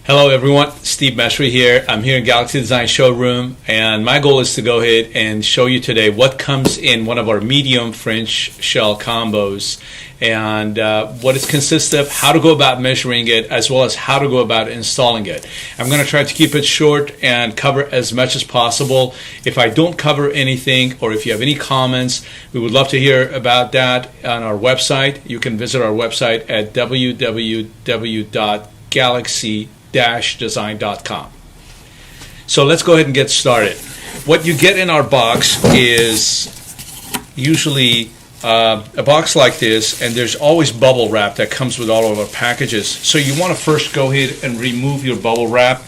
Hello everyone, Steve Meshry here. I'm here in Galaxy Design Showroom, and my goal is to go ahead and show you today what comes in one of our medium French shell combos and what it consists of, how to go about measuring it, as well as how to go about installing it. I'm going to try to keep it short and cover as much as possible. If I don't cover anything, or if you have any comments, we would love to hear about that on our website. You can visit our website at www.galaxy-design.com. So let's go ahead and get started. What you get in our box is usually a box like this, and there's always bubble wrap that comes with all of our packages. So you want to first go ahead and remove your bubble wrap.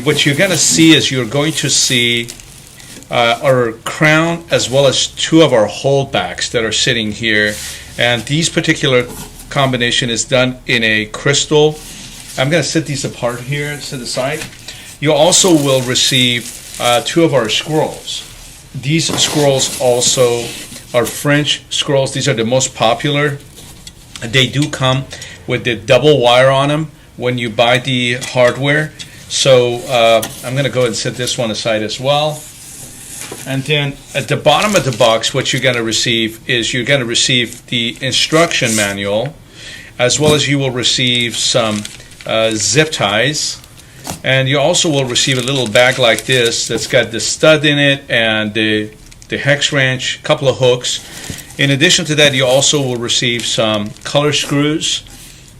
What you're going to see is you're going to see our crown as well as two of our holdbacks that are sitting here, and these particular combination is done in a crystal. I'm going to set these apart here, set aside. You also will receive two of our scrolls. These scrolls also are French scrolls. These are the most popular. They do come with the double wire on them when you buy the hardware. So I'm going to go ahead and set this one aside as well. And then at the bottom of the box, what you're going to receive is you're going to receive the instruction manual, as well as you will receive some zip ties, and you also will receive a little bag like this that's got the stud in it and the hex wrench, a couple of hooks. In addition to that, you also will receive some color screws,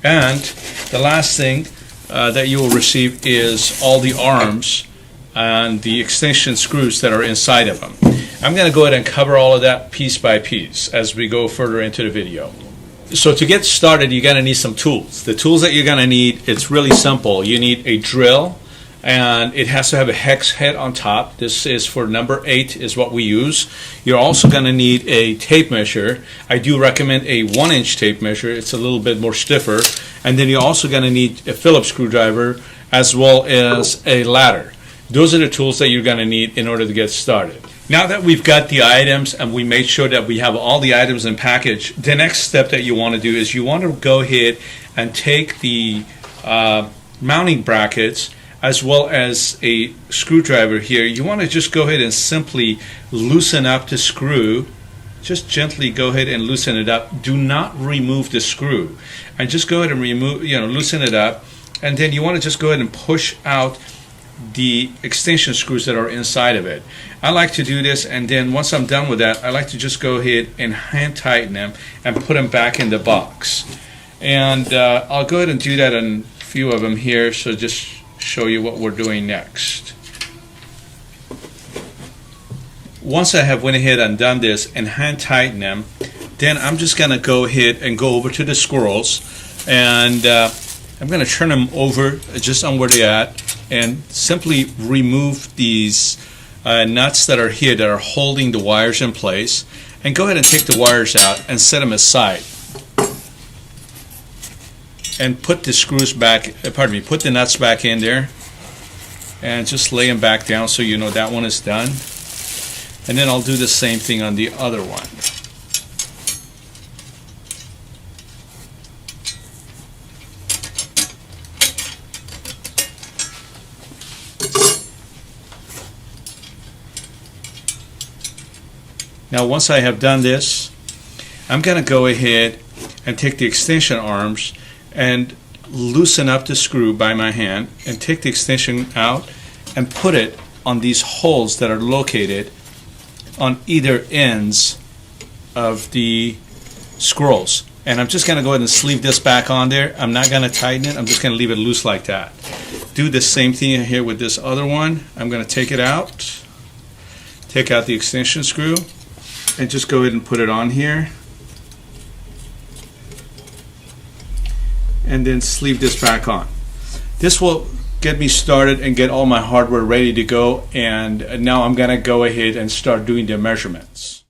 and the last thing that you will receive is all the arms and the extension screws that are inside of them. I'm going to go ahead and cover all of that piece by piece as we go further into the video. So to get started, you're going to need some tools. The tools that you're going to need, it's really simple. You need a drill, and it has to have a hex head on top. This is for number 8 is what we use. You're also going to need a tape measure. I do recommend a 1-inch tape measure. It's a little bit more stiffer. And then you're also going to need a Phillips screwdriver as well as a ladder. Those are the tools that you're going to need in order to get started. Now that we've got the items and we made sure that we have all the items in package, the next step that you want to do is you want to go ahead and take the mounting brackets as well as a screwdriver here. You want to just go ahead and simply loosen up the screw. Just gently go ahead and loosen it up. Do not remove the screw. And just go ahead and loosen it up. And then you want to just go ahead and push out the extension screws that are inside of it. I like to do this, and then once I'm done with that, I like to just go ahead and hand tighten them and put them back in the box. And I'll go ahead and do that on a few of them here, so just show you what we're doing next. Once I have went ahead and done this and hand tighten them, then I'm just going to go ahead and go over to the scrolls, and I'm going to turn them over just on where they're at and simply remove these nuts that are here that are holding the wires in place, and go ahead and take the wires out and set them aside and put the screws back, put the nuts back in there, and just lay them back down so you know that one is done. And then I'll do the same thing on the other one. Now once I have done this, I'm going to go ahead and take the extension arms and loosen up the screw by my hand and take the extension out and put it on these holes that are located on either ends of the scrolls. And I'm just going to go ahead and sleeve this back on there. I'm not going to tighten it. I'm just going to leave it loose like that. Do the same thing here with this other one. I'm going to take it out, take out the extension screw, and just go ahead and put it on here, and then sleeve this back on. This will get me started and get all my hardware ready to go, and now I'm going to go ahead and start doing the measurements.